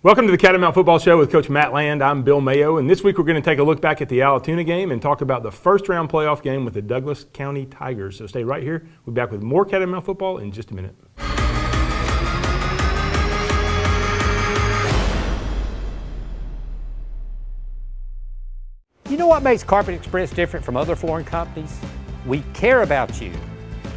Welcome to the Catamount Football Show with Coach Matt Land. I'm Bill Mayo, and this week we're going to take a look back at the Allatoona game and talk about the first-round playoff game with the Douglas County Tigers. So stay right here. We'll be back with more Catamount football in just a minute. You know what makes Carpet Express different from other flooring companies? We care about you.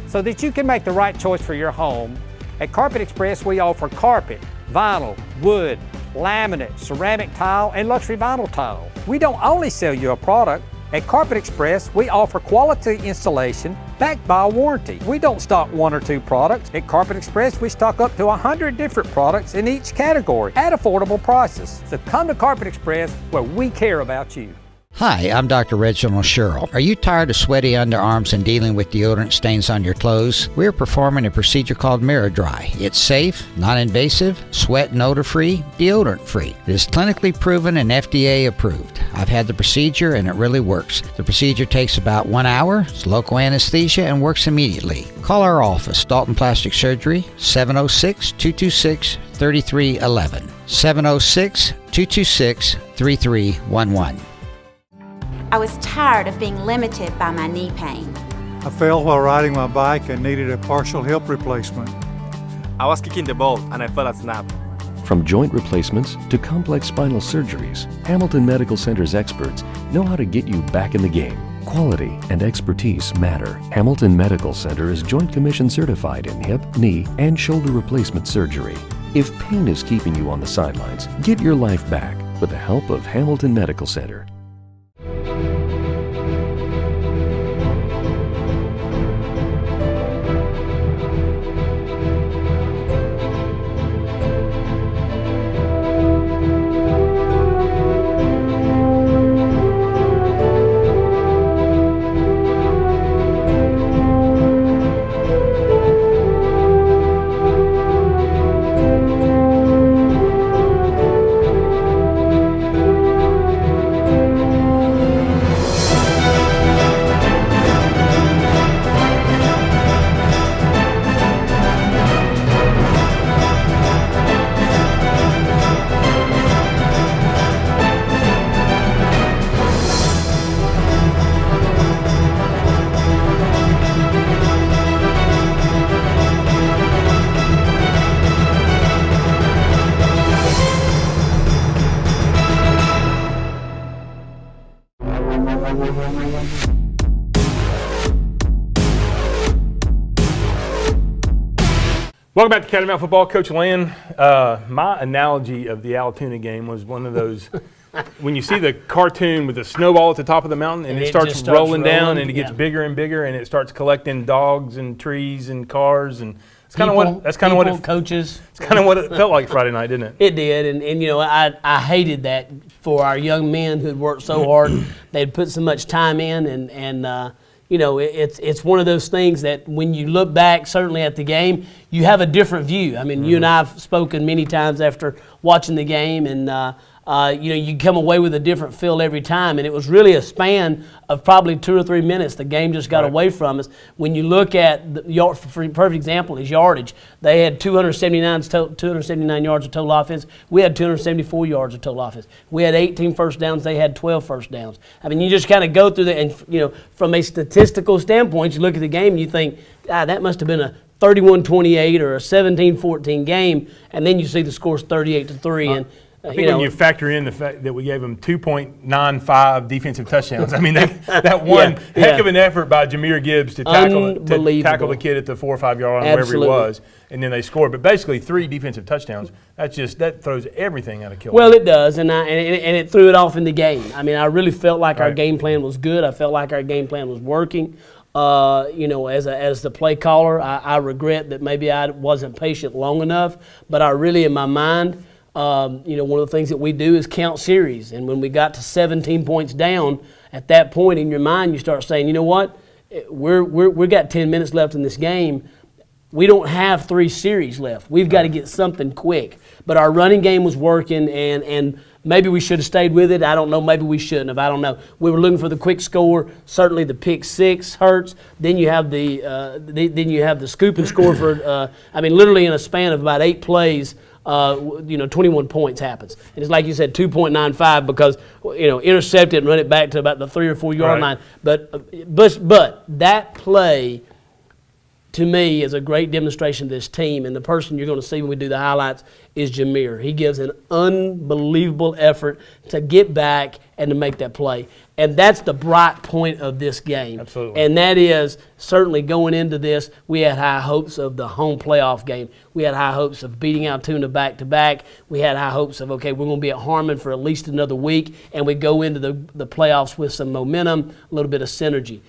So that you can make the right choice for your home, at Carpet Express we offer carpet, vinyl, wood, laminate, ceramic tile, and luxury vinyl tile. We don't only sell you a product. At Carpet Express, we offer quality installation backed by a warranty. We don't stock one or two products. At Carpet Express, we stock up to 100 different products in each category at affordable prices. So come to Carpet Express where we care about you. Hi, I'm Dr. Reginald Sherrill. Are you tired of sweaty underarms and dealing with deodorant stains on your clothes? We're performing a procedure called Mirror Dry. It's safe, non-invasive, sweat and odor-free, deodorant-free. It is clinically proven and FDA approved. I've had the procedure and it really works. The procedure takes about 1 hour, it's local anesthesia, and works immediately. Call our office, Dalton Plastic Surgery, 706-226-3311. 706-226-3311. I was tired of being limited by my knee pain. I fell while riding my bike and needed a partial hip replacement. I was kicking the ball and I felt a snap. From joint replacements to complex spinal surgeries, Hamilton Medical Center's experts know how to get you back in the game. Quality and expertise matter. Hamilton Medical Center is Joint Commission certified in hip, knee, and shoulder replacement surgery. If pain is keeping you on the sidelines, get your life back with the help of Hamilton Medical Center. Welcome back to Catamount Football. Coach Land, my analogy of the Allatoona game was one of those, when you see the cartoon with the snowball at the top of the mountain and it starts rolling down and it gets bigger and bigger and it starts collecting dogs and trees and cars and it's kind of what coaches. It's kind of what it felt like Friday night, didn't it? It did, and you know I hated that for our young men who'd worked so hard. They'd put so much time in, and you know it's one of those things that when you look back, certainly at the game, you have a different view. I mean, you and I have spoken many times after watching the game, and you know, you come away with a different feel every time, and it was really a span of probably 2 or 3 minutes. The game just got away from us. When you look at the yard, for a perfect example is yardage. They had 279 yards of total offense. We had 274 yards of total offense. We had 18 first downs. They had 12 first downs. I mean, you just kind of go through that, and you know, from a statistical standpoint, you look at the game and you think, that must have been a 31-28 or a 17-14 game, and then you see the score's 38-3, and I think when you factor in the fact that we gave them 2.95 defensive touchdowns, I mean that one heck of an effort by Jameer Gibbs to tackle the kid at the 4 or 5 yard line, wherever he was, and then they scored. But basically 3 defensive touchdowns. That throws everything out of kilter. Well, it does, and it threw it off in the game. I mean, I really felt like our game plan was good. I felt like our game plan was working. You know, as the play caller, I regret that maybe I wasn't patient long enough, but I really, in my mind, you know, one of the things that we do is count series. And when we got to 17 points down, at that point in your mind, you start saying, you know what, we got 10 minutes left in this game. We don't have 3 series left. We've got to get something quick. But our running game was working, and maybe we should have stayed with it. I don't know. Maybe we shouldn't have. I don't know. We were looking for the quick score. Certainly the pick 6 hurts. Then you have the scoop and score for. I mean, literally in a span of about 8 plays. 21 points happens. And it's like you said, 2.95 because, intercept it and run it back to about the 3 or 4 yard line. But that play, to me, is a great demonstration of this team. And the person you're going to see when we do the highlights is Jameer. He gives an unbelievable effort to get back and to make that play. And that's the bright point of this game. Absolutely. And that is certainly going into this, we had high hopes of the home playoff game. We had high hopes of beating Allatoona back-to-back. We had high hopes of, okay, we're going to be at Harmon for at least another week, and we go into the playoffs with some momentum, a little bit of synergy.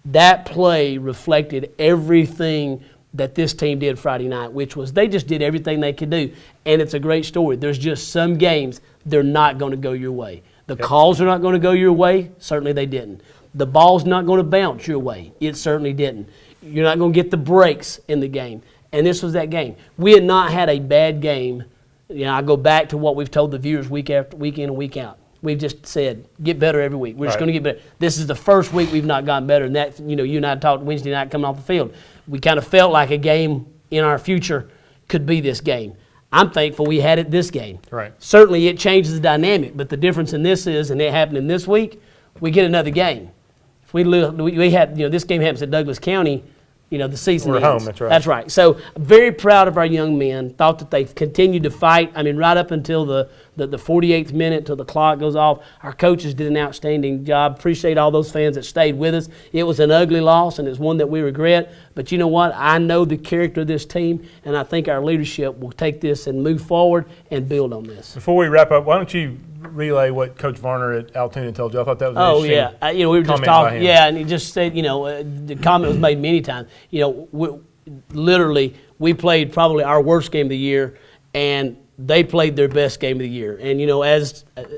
That play reflected everything that this team did Friday night, which was they just did everything they could do. And it's a great story. There's just some games they're not going to go your way. The calls are not going to go your way. Certainly they didn't. The ball's not going to bounce your way. It certainly didn't. You're not going to get the breaks in the game. And this was that game. We had not had a bad game. I go back to what we've told the viewers week after week in and week out. We've just said, get better every week. We're just going to get better. This is the first week we've not gotten better. And that, you and I talked Wednesday night coming off the field. We kind of felt like a game in our future could be this game. I'm thankful we had it this game. Right. Certainly it changes the dynamic, but the difference in this is, and it happened in this week, we get another game. If we had, this game happens at Douglas County, the season We're ends. home, that's right. That's right. So very proud of our young men. Thought that they've continued to fight. I mean, right up until the 48th minute, till the clock goes off. Our coaches did an outstanding job. Appreciate all those fans that stayed with us. It was an ugly loss, and it's one that we regret. But you know what? I know the character of this team, and I think our leadership will take this and move forward and build on this. Before we wrap up, why don't you relay what Coach Varner at Allatoona told you? I thought that was an interesting we were just talking. Yeah, and he just said, the comment was made many times. Literally, we played probably our worst game of the year, and they played their best game of the year. And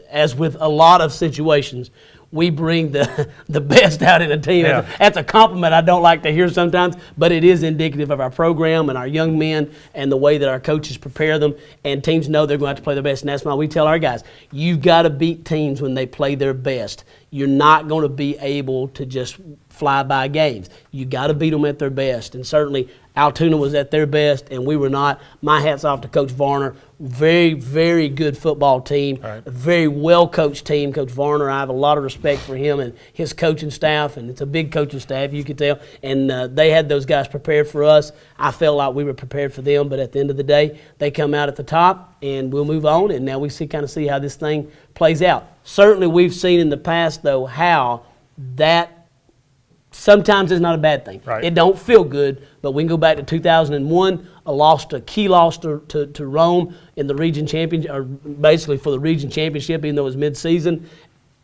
as with a lot of situations, we bring the best out in a team. Yeah. That's a compliment I don't like to hear sometimes, but it is indicative of our program and our young men and the way that our coaches prepare them. And teams know they're going to have to play their best. And that's why we tell our guys, you've got to beat teams when they play their best. You're not going to be able to just fly by games. You got to beat them at their best. And certainly Allatoona was at their best, and we were not. My hat's off to Coach Varner. Very, very good football team. Right. A very well-coached team. Coach Varner, I have a lot of respect for him and his coaching staff, and it's a big coaching staff, you could tell. And they had those guys prepared for us. I felt like we were prepared for them, but at the end of the day, they come out at the top, and we'll move on, and now we kind of see how this thing plays out. Certainly we've seen in the past, though, how that sometimes it's not a bad thing. Right. It don't feel good, but we can go back to 2001, a key loss to Rome in the region championship, or basically for the region championship, even though it was mid-season,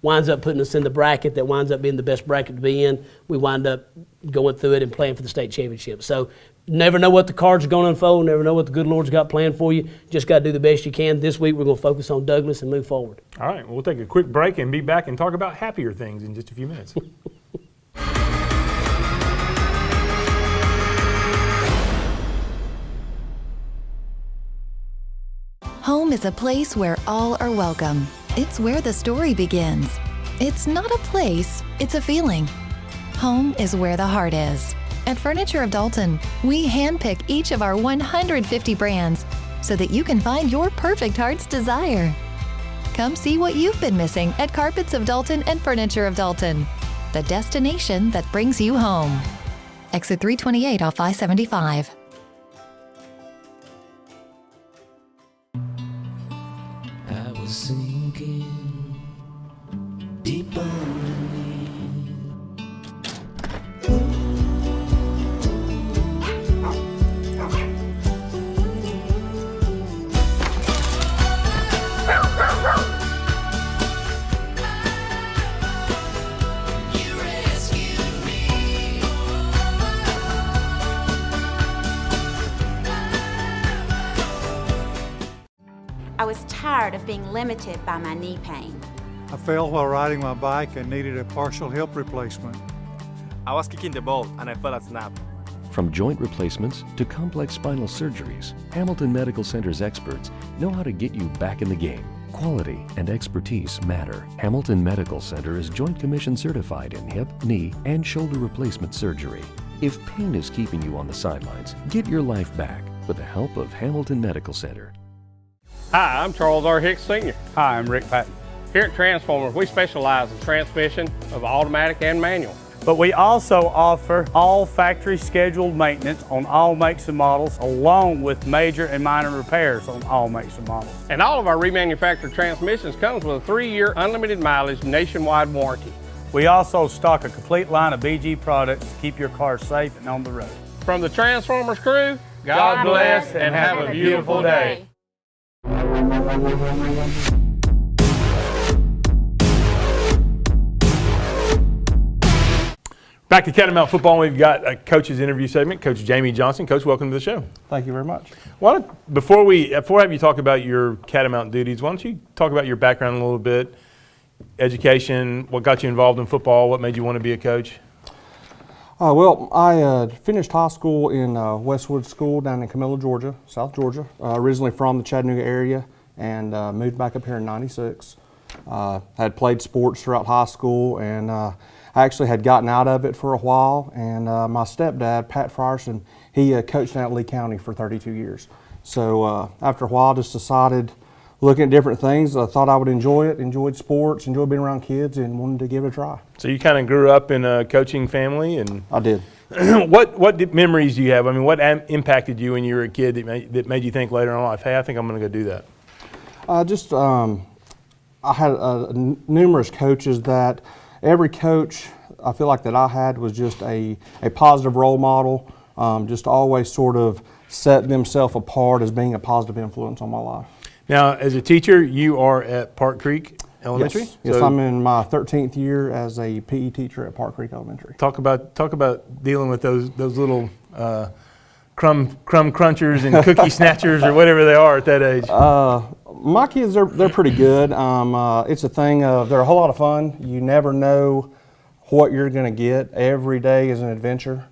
winds up putting us in the bracket that winds up being the best bracket to be in. We wind up going through it and playing for the state championship. So never know what the cards are going to unfold, never know what the good Lord's got planned for you. Just got to do the best you can. This week we're going to focus on Douglas and move forward. All right, we'll take a quick break and be back and talk about happier things in just a few minutes. Home is a place where all are welcome. It's where the story begins. It's not a place, it's a feeling. Home is where the heart is. At Furniture of Dalton, we handpick each of our 150 brands so that you can find your perfect heart's desire. Come see what you've been missing at Carpets of Dalton and Furniture of Dalton, the destination that brings you home. Exit 328 off I-75. I was sinking deep underneath. You rescued me. I was tired of being limited by my knee pain. I fell while riding my bike and needed a partial hip replacement. I was kicking the ball and I felt a snap. From joint replacements to complex spinal surgeries, Hamilton Medical Center's experts know how to get you back in the game. Quality and expertise matter. Hamilton Medical Center is Joint Commission certified in hip, knee, and shoulder replacement surgery. If pain is keeping you on the sidelines, get your life back. with the help of Hamilton Medical Center. Hi, I'm Charles R. Hicks Sr. Hi, I'm Rick Patton. Here at Transformers, we specialize in transmission of automatic and manual. But we also offer all factory scheduled maintenance on all makes and models, along with major and minor repairs on all makes and models. And all of our remanufactured transmissions comes with a 3-year unlimited mileage nationwide warranty. We also stock a complete line of BG products to keep your car safe and on the road. From the Transformers crew, God bless and have a beautiful day. Back to Catamount football, we've got a coach's interview segment. Coach Jamie Johnson. Coach, welcome to the show. Thank you very much. Before I have you talk about your Catamount duties, why don't you talk about your background a little bit, education, what got you involved in football, what made you want to be a coach? Well, I finished high school in Westwood School down in Camilla, Georgia, South Georgia. Originally from the Chattanooga area, and moved back up here in '96. Had played sports throughout high school, and I actually had gotten out of it for a while. And my stepdad, Pat Frierson, he coached out in Lee County for 32 years. So after a while, I just decided, looking at different things, I thought I would enjoy it, enjoyed sports, enjoyed being around kids, and wanted to give it a try. So you kind of grew up in a coaching family? And I did. What memories do you have? I mean, what impacted you when you were a kid that made you think later in life, hey, I think I'm going to go do that? I had numerous coaches that every coach I feel like that I had was just a positive role model, just always sort of set themselves apart as being a positive influence on my life. Now, as a teacher, you are at Park Creek Elementary? Yes, I'm in my 13th year as a PE teacher at Park Creek Elementary. Talk about dealing with those little crumb crunchers and cookie snatchers or whatever they are at that age. My kids, they're pretty good. It's a thing of, they're a whole lot of fun. You never know what you're going to get. Every day is an adventure.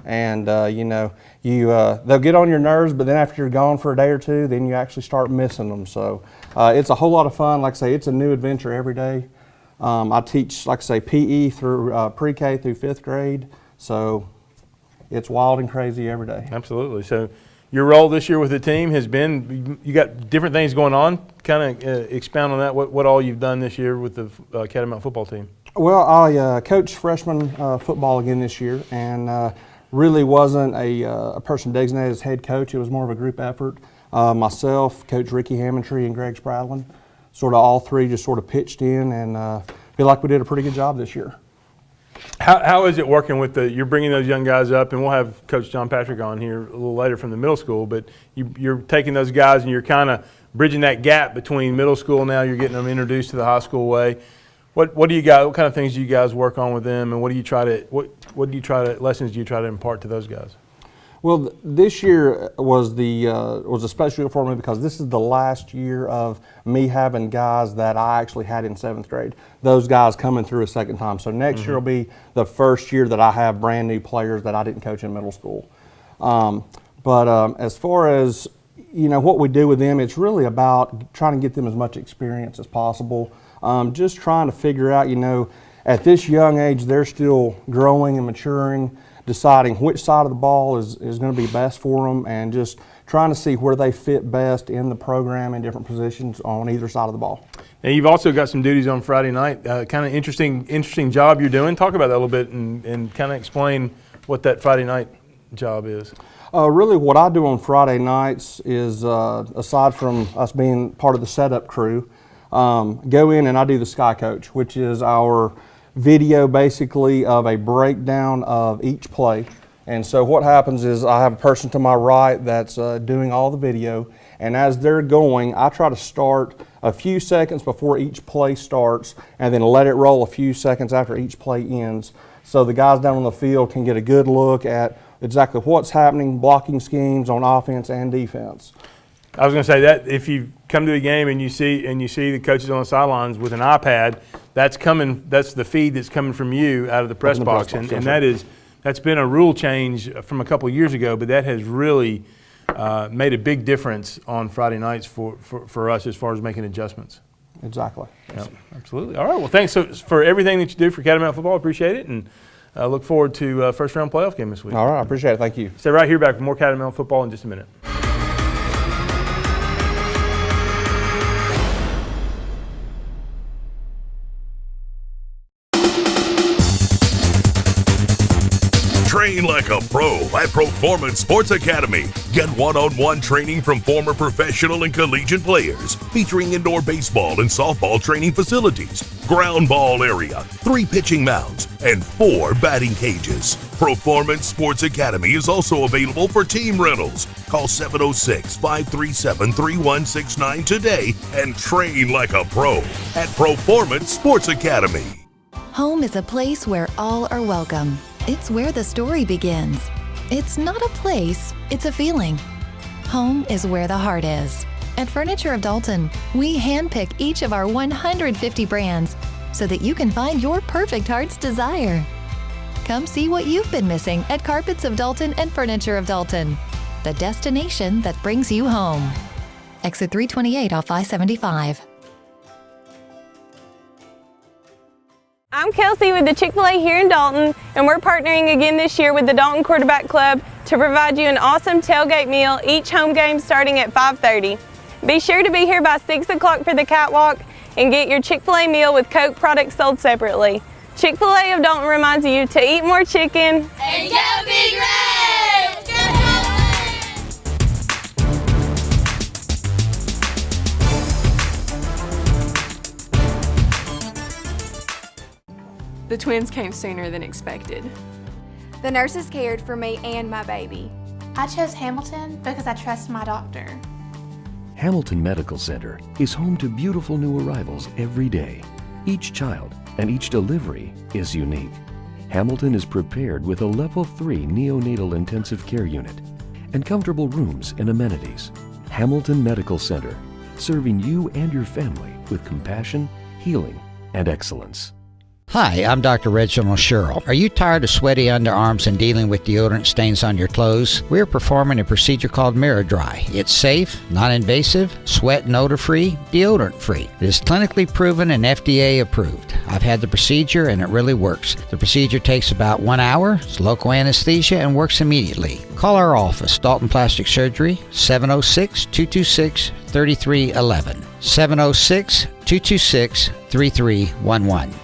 And they'll get on your nerves, but then after you're gone for a day or two, then you actually start missing them. So it's a whole lot of fun. Like I say, it's a new adventure every day. I teach, like I say, PE through pre-K through 5th grade. So it's wild and crazy every day. Absolutely. So your role this year with the team has been, you got different things going on. Kind of expound on that, what all you've done this year with the Catamount football team. Well, I coached freshman football again this year, and really wasn't a person designated as head coach. It was more of a group effort. Myself, Coach Ricky Hammontree, and Greg Spradlin, sort of all three just sort of pitched in, and feel like we did a pretty good job this year. How is it working with you're bringing those young guys up, and we'll have Coach John Patrick on here a little later from the middle school, but you're taking those guys and you're kind of bridging that gap between middle school now, you're getting them introduced to the high school way. What do you guys? What kind of things do you guys work on with them, and what lessons do you try to impart to those guys? Well, this year was a special year for me because this is the last year of me having guys that I actually had in 7th grade. Those guys coming through a second time. So next year will be the first year that I have brand new players that I didn't coach in middle school. But as far as what we do with them, it's really about trying to get them as much experience as possible. Just trying to figure out, at this young age, they're still growing and maturing, deciding which side of the ball is going to be best for them, and just trying to see where they fit best in the program in different positions on either side of the ball. And you've also got some duties on Friday night. Kind of interesting job you're doing. Talk about that a little bit and kind of explain what that Friday night job is. Really what I do on Friday nights is, aside from us being part of the setup crew, go in and I do the Sky Coach, which is our video basically of a breakdown of each play. And so what happens is I have a person to my right that's doing all the video, and as they're going, I try to start a few seconds before each play starts and then let it roll a few seconds after each play ends, so the guys down on the field can get a good look at exactly what's happening, blocking schemes on offense and defense. I was going to say that if you come to the game and you see the coaches on the sidelines with an iPad, that's the feed that's coming from you out of the press box, and that's been a rule change from a couple of years ago, but that has really made a big difference on Friday nights for us as far as making adjustments. Exactly. Yeah, absolutely. All right. Well, thanks for everything that you do for Catamount football. Appreciate it, and look forward to first round playoff game this week. All right. I appreciate it. Thank you. Stay right here. Back with more Catamount football in just a minute. Train like a pro at Performance Sports Academy. Get one-on-one training from former professional and collegiate players, featuring indoor baseball and softball training facilities, ground ball area, 3 pitching mounds, and 4 batting cages. Performance Sports Academy is also available for team rentals. Call 706-537-3169 today and train like a pro at Performance Sports Academy. Home is a place where all are welcome. It's where the story begins. It's not a place, it's a feeling. Home is where the heart is. At Furniture of Dalton, we handpick each of our 150 brands so that you can find your perfect heart's desire. Come see what you've been missing at Carpets of Dalton and Furniture of Dalton, the destination that brings you home. Exit 328 off I-75. I'm Kelsey with the Chick-fil-A here in Dalton, and we're partnering again this year with the Dalton Quarterback Club to provide you an awesome tailgate meal each home game starting at 5:30. Be sure to be here by 6 o'clock for the catwalk and get your Chick-fil-A meal with Coke products sold separately. Chick-fil-A of Dalton reminds you to eat more chicken And go Big Red! Let's go The twins came sooner than expected. The nurses cared for me and my baby. I chose Hamilton because I trust my doctor. Hamilton Medical Center is home to beautiful new arrivals every day. Each child and each delivery is unique. Hamilton is prepared with a level 3 neonatal intensive care unit and comfortable rooms and amenities. Hamilton Medical Center, serving you and your family with compassion, healing, and excellence. Hi, I'm Dr. Reginald Sherrill. Are you tired of sweaty underarms and dealing with deodorant stains on your clothes? We're performing a procedure called Mirror Dry. It's safe, non-invasive, sweat and odor-free, deodorant-free. It is clinically proven and FDA approved. I've had the procedure and it really works. The procedure takes about 1 hour, it's local anesthesia, and works immediately. Call our office, Dalton Plastic Surgery, 706-226-3311. 706-226-3311.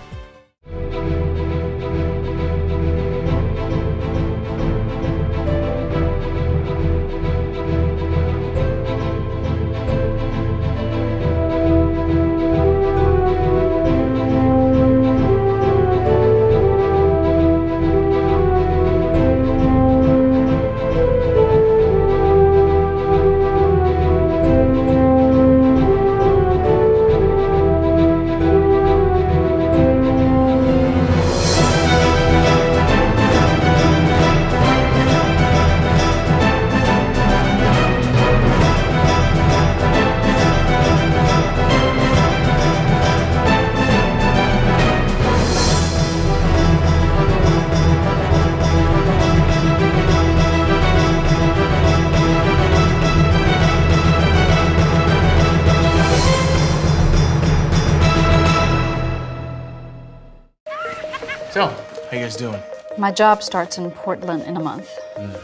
So, how you guys doing? My job starts in Portland in a month.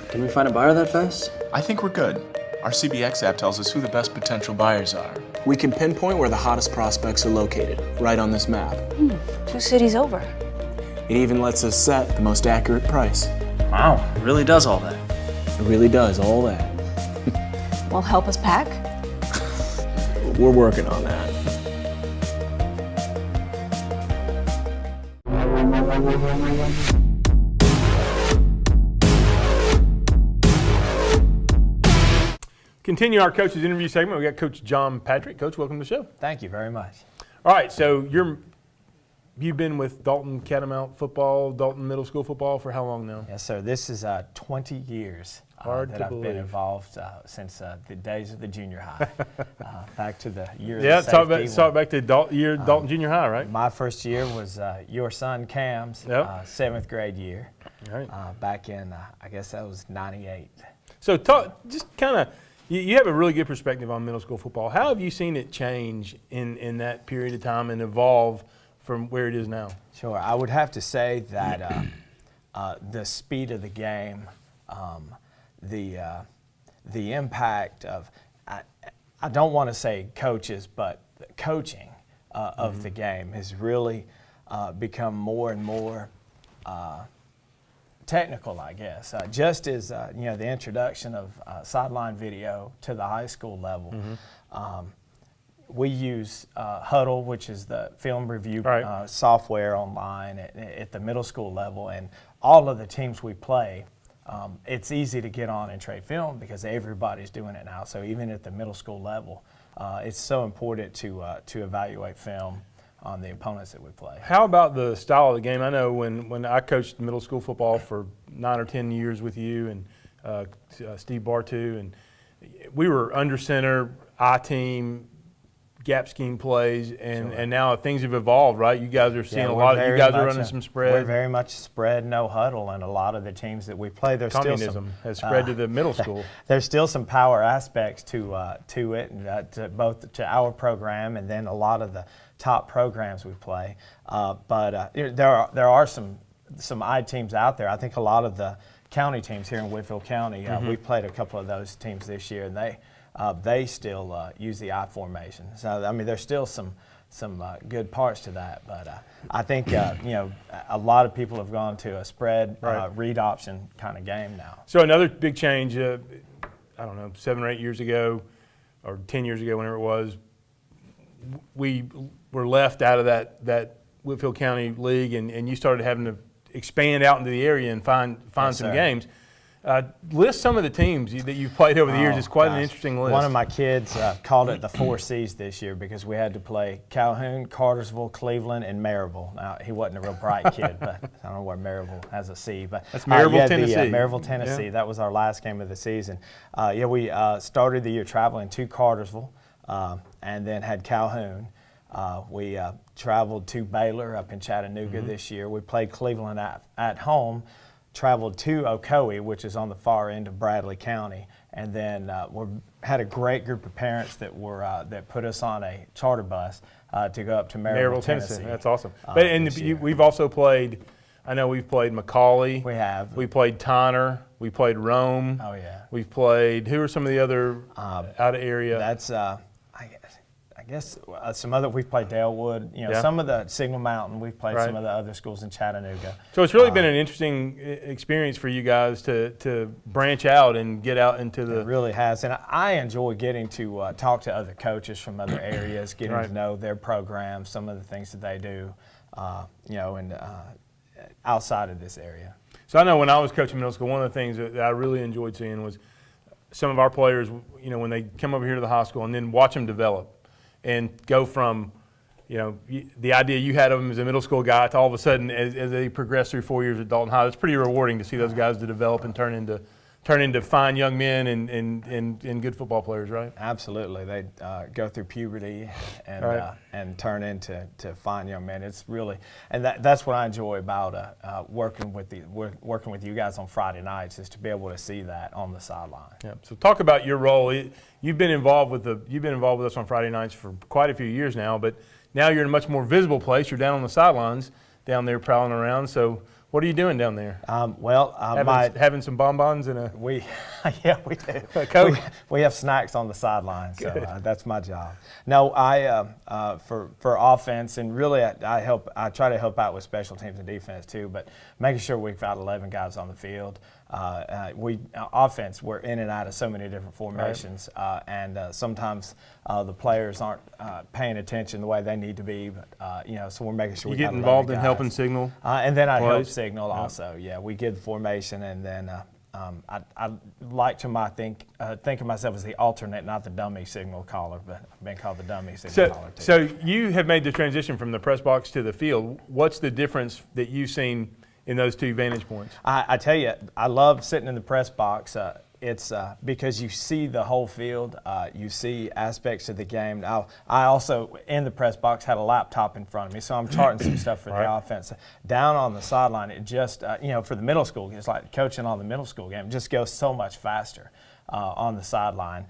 Can we find a buyer that fast? I think we're good. Our CBX app tells us who the best potential buyers are. We can pinpoint where the hottest prospects are located, right on this map. 2 cities over. It even lets us set the most accurate price. Wow, it really does all that. It really does all that. Well, help us pack? We're working on that. Continue our coach's interview segment. We got Coach John Patrick. Coach, welcome to the show. Thank you very much. All right, so you've been with Dalton Catamount football, Dalton Middle School football for how long now? Yes, sir. This is 20 years that I've been involved since the days of the junior high, back to the year of the safety. Talk back to Dalton Junior High, right? My first year was your son Cam's 7th grade year, back in, I guess that was 98. So you have a really good perspective on middle school football. How have you seen it change in that period of time and evolve from where it is now? Sure. I would have to say that the speed of the game, the impact of, I don't want to say coaches, but the coaching of the game has really become more and more technical, I guess. Just as the introduction of sideline video to the high school level, we use Huddle, which is the film review software online at the middle school level, and all of the teams we play, it's easy to get on and trade film because everybody's doing it now. So even at the middle school level, it's so important to evaluate film on the opponents that we play. How about the style of the game? I know when I coached middle school football for 9 or 10 years with you and Steve Bartu, and we were under center, I-team, gap scheme plays, and now things have evolved, right? You guys are seeing a lot. You guys are running some spread. We're very much spread, no huddle, and a lot of the teams that we play, there's communism still some, has spread to the middle school. There's still some power aspects to it, and to both to our program and then a lot of the top programs we play. But there are some I teams out there. I think a lot of the county teams here in Whitfield County, we've played a couple of those teams this year, and they still use the I formation. So I mean, there's still some good parts to that, but I think a lot of people have gone to a spread read option kind of game now. So another big change, I don't know, 7 or 8 years ago, or 10 years ago, whenever it was, we were left out of that Whitfield County League, and you started having to expand out into the area and find some games. List some of the teams that you've played over the years. It's quite an interesting list. One of my kids called it the 4 C's this year because we had to play Calhoun, Cartersville, Cleveland, and Maryville. Now, he wasn't a real bright kid, but I don't know where Maryville has a C. But that's Maryville, Tennessee. Maryville, Tennessee. Yeah. That was our last game of the season. We started the year traveling to Cartersville and then had Calhoun. We traveled to Baylor up in Chattanooga this year. We played Cleveland at home. Traveled to Ocoee, which is on the far end of Bradley County, and then we had a great group of parents that put us on a charter bus to go up to Maryville, Tennessee. That's awesome. We've also played. I know we've played McCauley. We have. We played Tyner. We played Rome. Oh yeah. We've played. Who are some of the other out of area? That's. I guess some other, we've played Dalewood, some of the Signal Mountain, we've played some of the other schools in Chattanooga. So it's really been an interesting experience for you guys to branch out and get out into the. It really has, and I enjoy getting to talk to other coaches from other areas, getting to know their programs, some of the things that they do, and outside of this area. So I know when I was coaching middle school, one of the things that I really enjoyed seeing was some of our players, when they come over here to the high school and then watch them develop. And go from, the idea you had of them as a middle school guy to all of a sudden, as they progress through 4 years at Dalton High, it's pretty rewarding to see those guys to develop and turn into fine young men and good football players, right? Absolutely, they go through puberty and turn into fine young men. It's really, and that's what I enjoy about working with you guys on Friday nights, is to be able to see that on the sideline. Yeah. So talk about your role. You've been involved with us on Friday nights for quite a few years now, but now you're in a much more visible place. You're down on the sidelines, down there prowling around. So what are you doing down there? Having some bonbons and a. We do. Coach, we have snacks on the sidelines, so that's my job. No, for offense, and really I try to help out with special teams and defense too, but making sure we've got 11 guys on the field. Offense, we're in and out of so many different formations, and sometimes the players aren't paying attention the way they need to be. But so we're making sure you get involved in helping signal. And then I help signal also. Yeah, we get the formation, and then I like to think of myself as the alternate, not the dummy signal caller, but I've been called the dummy signal caller too. So you have made the transition from the press box to the field. What's the difference that you've seen in those two vantage points? I tell you, I love sitting in the press box. It's because you see the whole field. You see aspects of the game. Now, I also, in the press box, had a laptop in front of me, so I'm charting some stuff for the offense. Down on the sideline, it just, for the middle school, it's like coaching on the middle school game. It just goes so much faster on the sideline.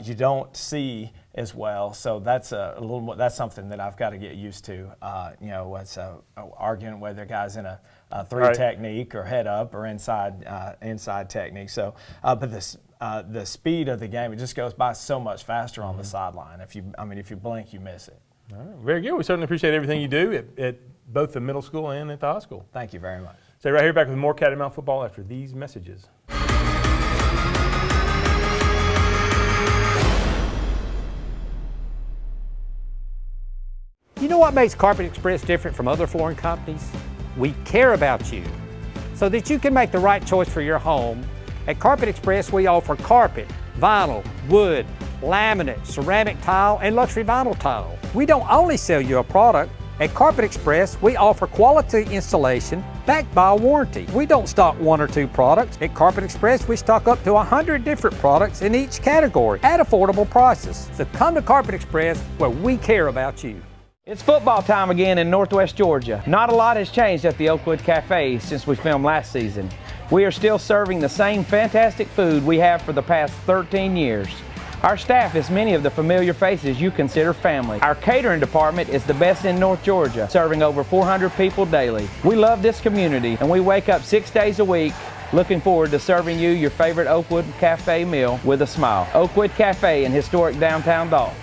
You don't see as well, so that's a little more. That's something that I've got to get used to. It's arguing whether guys in a 3 technique or head up or inside technique. So, but the speed of the game, it just goes by so much faster on the sideline. If you blink, you miss it. All right. Very good. We certainly appreciate everything you do at both the middle school and at the high school. Thank you very much. Stay right here, back with more Catamount football after these messages. You know what makes Carpet Express different from other flooring companies? We care about you. So that you can make the right choice for your home, at Carpet Express we offer carpet, vinyl, wood, laminate, ceramic tile, and luxury vinyl tile. We don't only sell you a product. At Carpet Express, we offer quality installation backed by a warranty. We don't stock 1 or 2 products. At Carpet Express, we stock up to 100 different products in each category at affordable prices. So come to Carpet Express where we care about you. It's football time again in Northwest Georgia. Not a lot has changed at the Oakwood Cafe since we filmed last season. We are still serving the same fantastic food we have for the past 13 years. Our staff is many of the familiar faces you consider family. Our catering department is the best in North Georgia, serving over 400 people daily. We love this community and we wake up 6 days a week looking forward to serving you your favorite Oakwood Cafe meal with a smile. Oakwood Cafe in historic downtown Dalton.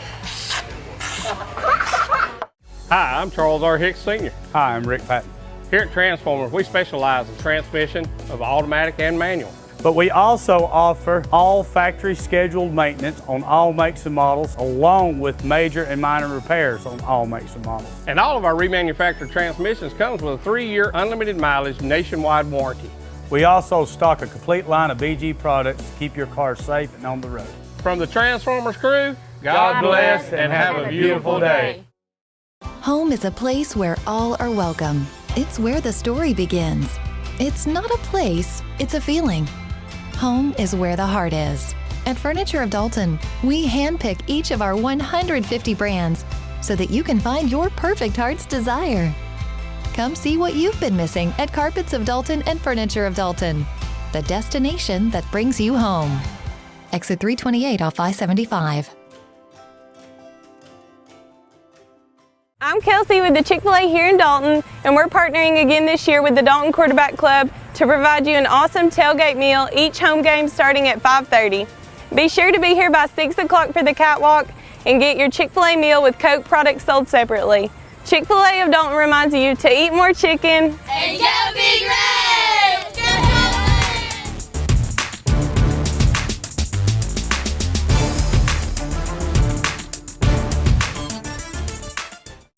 Hi, I'm Charles R. Hicks Sr. Hi, I'm Rick Patton. Here at Transformers, we specialize in transmission of automatic and manual. But we also offer all factory scheduled maintenance on all makes and models, along with major and minor repairs on all makes and models. And all of our remanufactured transmissions comes with a 3-year unlimited mileage nationwide warranty. We also stock a complete line of BG products to keep your car safe and on the road. From the Transformers crew, God bless and have a beautiful day. Home is a place where all are welcome. It's where the story begins. It's not a place, it's a feeling. Home is where the heart is. At Furniture of Dalton, we handpick each of our 150 brands so that you can find your perfect heart's desire. Come see what you've been missing at Carpets of Dalton and Furniture of Dalton, the destination that brings you home. Exit 328 off I-75. I'm Kelsey with the Chick-fil-A here in Dalton, and we're partnering again this year with the Dalton Quarterback Club to provide you an awesome tailgate meal each home game starting at 5:30. Be sure to be here by 6 o'clock for the catwalk and get your Chick-fil-A meal with Coke products sold separately. Chick-fil-A of Dalton reminds you to eat more chicken and go Big Reds! Go Dalton!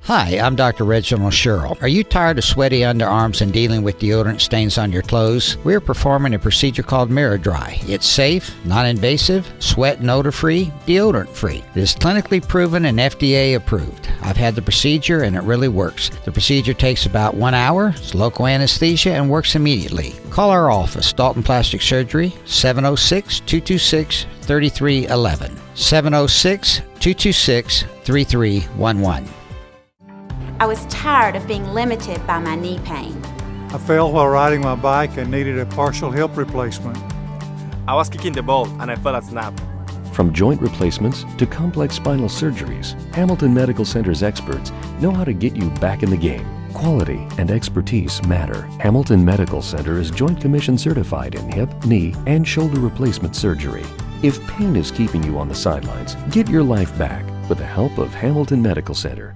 Hi, I'm Dr. Reginald Sherrill. Are you tired of sweaty underarms and dealing with deodorant stains on your clothes? We're performing a procedure called Mirror Dry. It's safe, non-invasive, sweat and odor-free, deodorant-free. It is clinically proven and FDA approved. I've had the procedure and it really works. The procedure takes about 1 hour, it's local anesthesia, and works immediately. Call our office, Dalton Plastic Surgery, 706-226-3311. 706-226-3311. I was tired of being limited by my knee pain. I fell while riding my bike and needed a partial hip replacement. I was kicking the ball and I felt a snap. From joint replacements to complex spinal surgeries, Hamilton Medical Center's experts know how to get you back in the game. Quality and expertise matter. Hamilton Medical Center is Joint Commission certified in hip, knee, and shoulder replacement surgery. If pain is keeping you on the sidelines, get your life back with the help of Hamilton Medical Center.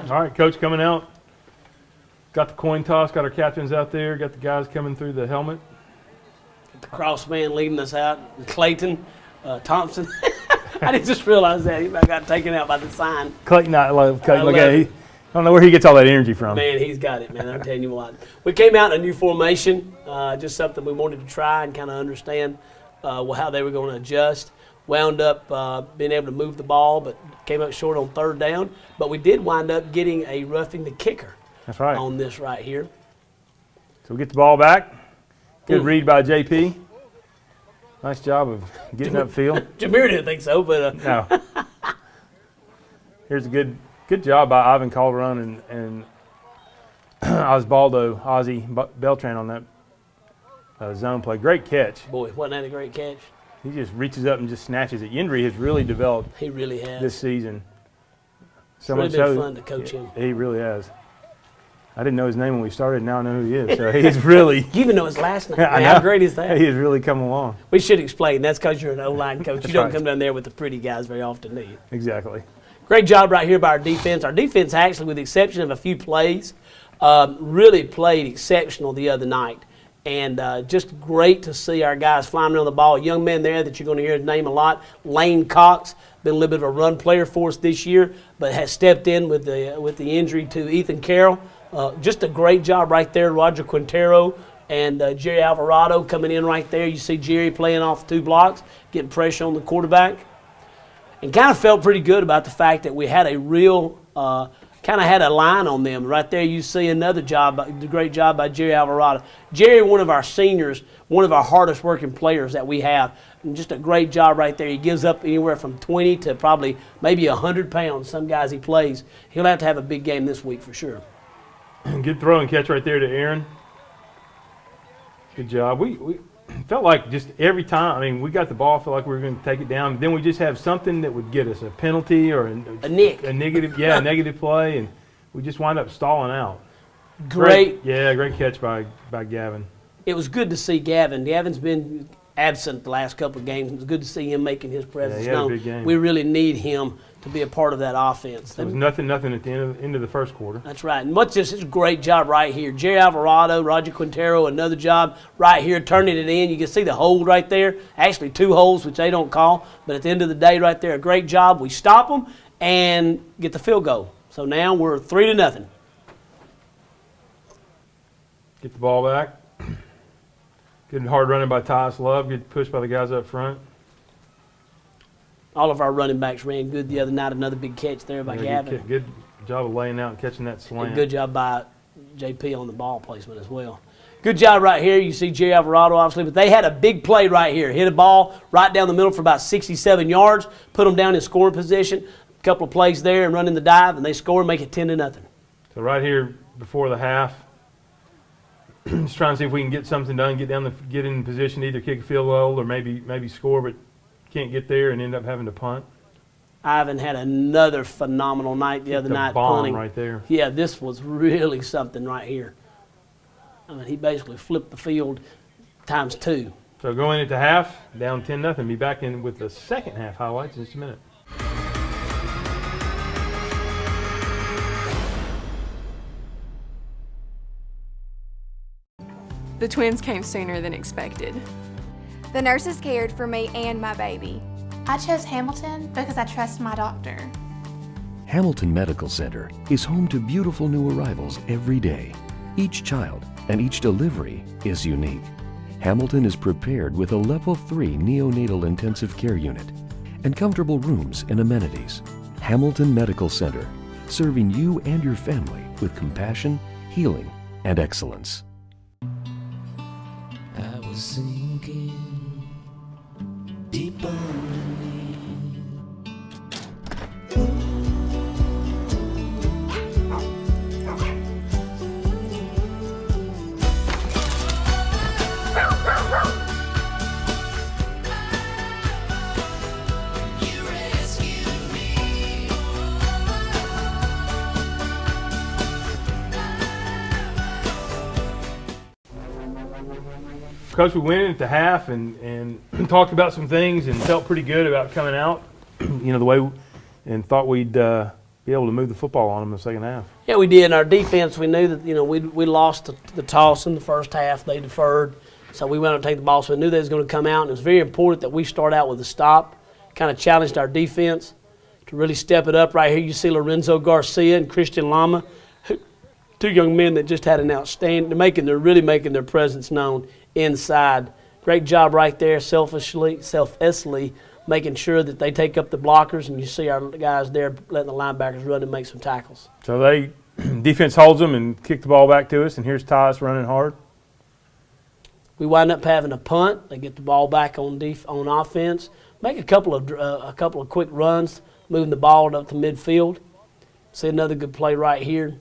All right, Coach coming out. Got the coin toss, got our captains out there, got the guys coming through the helmet. The cross man leading us out, Clayton, Thompson. I just realized that. He about got taken out by the sign. Clayton, I love Clayton. I don't know where he gets all that energy from. Man, he's got it, man. I'm telling you what. We came out in a new formation, just something we wanted to try and kind of understand how they were going to adjust. Wound up being able to move the ball, but came up short on third down. But we did wind up getting a roughing the kicker. That's right. On this right here. So we get the ball back. Good read by JP. Nice job of getting upfield. Jameer didn't think so, but no. Here's a good job by Ivan Calderon and Osvaldo Ozzy Beltran on that zone play. Great catch. Boy, wasn't that a great catch? He just reaches up and just snatches it. Yendry has really developed. He really has this season. It's really been fun to coach him. He really has. I didn't know his name when we started. Now I know who he is. So he's really. You even know his last name. Man, how great is that? He has really come along. We should explain. That's because you're an O-line coach. That's you don't right. come down there with the pretty guys very often, do you? Exactly. Great job right here by our defense. Our defense actually, with the exception of a few plays, really played exceptional the other night. And just great to see our guys flying around the ball. A young man there that you're going to hear his name a lot, Lane Cox, been a little bit of a run player for us this year, but has stepped in with the injury to Ethan Carroll. Just a great job right there, Roger Quintero and Jerry Alvarado coming in right there. You see Jerry playing off 2 blocks, getting pressure on the quarterback. And kind of felt pretty good about the fact that we had a real, kind of had a line on them. Right there you see another job, the great job by Jerry Alvarado. Jerry, one of our seniors, one of our hardest working players that we have. And just a great job right there. He gives up anywhere from 20 to probably maybe 100 pounds. Some guys he plays. He'll have to have a big game this week for sure. Good throw and catch right there to Aaron. Good job. We felt like just every time, I mean, we got the ball, felt like we were going to take it down. Then we just have something that would get us a penalty or a negative, a negative play, and we just wind up stalling out. Great catch by Gavin. It was good to see Gavin. Gavin's been absent the last couple of games. It was good to see him making his presence known. Big game. We really need him to be a part of that offense. It was nothing at the end of the first quarter. That's right. And it's a great job right here. Jerry Alvarado, Roger Quintero, another job right here, turning it in. You can see the hold right there. Actually 2 holds, which they don't call. But at the end of the day right there, a great job. We stop them and get the field goal. So now we're 3-0. Get the ball back. Good and hard running by Tyus Love. Good push by the guys up front. All of our running backs ran good the other night. Another big catch there by Gavin. Good job of laying out and catching that slant. And good job by JP on the ball placement as well. Good job right here. You see Jerry Alvarado, obviously, but they had a big play right here. Hit a ball right down the middle for about 67 yards. Put them down in scoring position. A couple of plays there and running the dive, and they score and make it 10-0. So right here before the half, just trying to see if we can get something done, get in position to either kick a field goal or maybe score, but can't get there and end up having to punt. Ivan had another phenomenal night the other night punting. Right there. Yeah, this was really something right here. I mean, he basically flipped the field ×2. So going into half, down 10-0. Be back in with the second half highlights in just a minute. The twins came sooner than expected. The nurses cared for me and my baby. I chose Hamilton because I trust my doctor. Hamilton Medical Center is home to beautiful new arrivals every day. Each child and each delivery is unique. Hamilton is prepared with a Level 3 neonatal intensive care unit and comfortable rooms and amenities. Hamilton Medical Center, serving you and your family with compassion, healing, and excellence. I was sinking deep underneath. Coach, we went into half and talked about some things and felt pretty good about coming out, the way, and thought we'd be able to move the football on them in the second half. Yeah, we did. Our defense, we knew that we lost the toss in the first half. They deferred, so we went out to take the ball. So we knew they was going to come out, and it was very important that we start out with a stop kind of challenged our defense to really step it up. Right here you see Lorenzo Garcia and Christian Lama, two young men that just had an outstanding, they're really making their presence known inside. Great job right there, selflessly making sure that they take up the blockers, and you see our guys there letting the linebackers run and make some tackles. So defense holds them and kick the ball back to us, and here's Tyus running hard. We wind up having a punt. They get the ball back on offense, make a couple of quick runs, moving the ball up to midfield. See another good play right here.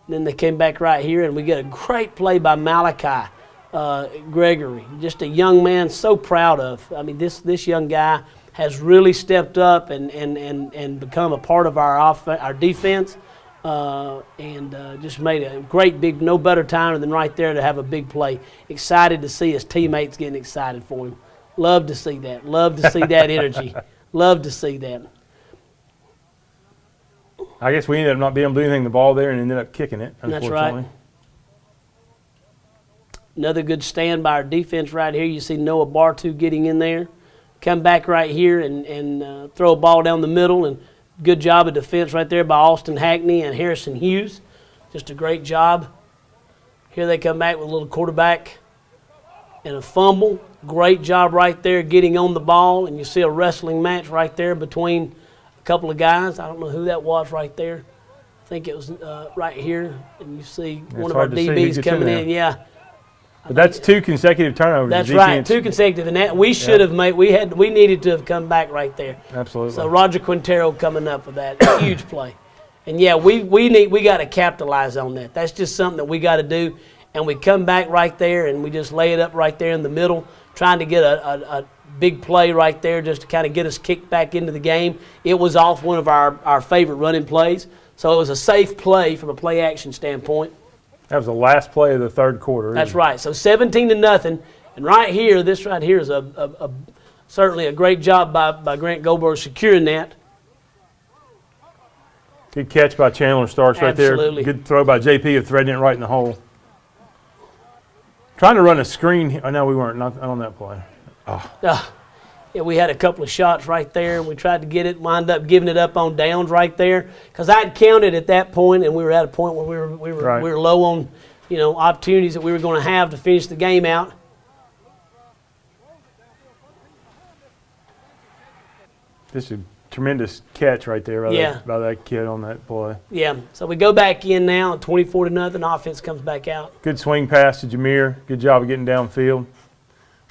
Then they came back right here, and we get a great play by Malachi Gregory. Just a young man, so proud of. I mean, this young guy has really stepped up and become a part of our defense, and just made a great big, no better time than right there to have a big play. Excited to see his teammates getting excited for him. Love to see that. Love to see that energy. Love to see that. I guess we ended up not being able to do anything with the ball there and ended up kicking it, unfortunately. That's right. Another good stand by our defense right here. You see Noah Bartu getting in there. Come back right here and throw a ball down the middle. And good job of defense right there by Austin Hackney and Harrison Hughes. Just a great job. Here they come back with a little quarterback and a fumble. Great job right there getting on the ball. And you see a wrestling match right there between a couple of guys. I don't know who that was right there. I think it was right here. And you see one of our DBs coming in. Yeah. But that's 2 consecutive turnovers. That's right, 2 consecutive. And that we should have made. We needed to have come back right there. Absolutely. So Roger Quintero coming up with that huge play, and yeah, we got to capitalize on that. That's just something that we got to do, and we come back right there and we just lay it up right there in the middle, trying to get a big play right there just to kind of get us kicked back into the game. It was off one of our favorite running plays, so it was a safe play from a play action standpoint. That was the last play of the third quarter. That's right. So 17-0, and right here, this right here is certainly a great job by Grant Goldberg securing that. Good catch by Chandler Starks right there. Absolutely. Good throw by JP of threading it right in the hole. Trying to run a screen. Oh, no, we weren't. Not on that play. Oh. Yeah, we had a couple of shots right there. We tried to get it, wind up giving it up on downs right there. Because I'd counted at that point, and we were at a point where we were low on, opportunities that we were going to have to finish the game out. This is a tremendous catch right there by that kid on that play. Yeah. So we go back in now, 24-0. Offense comes back out. Good swing pass to Jameer. Good job of getting downfield.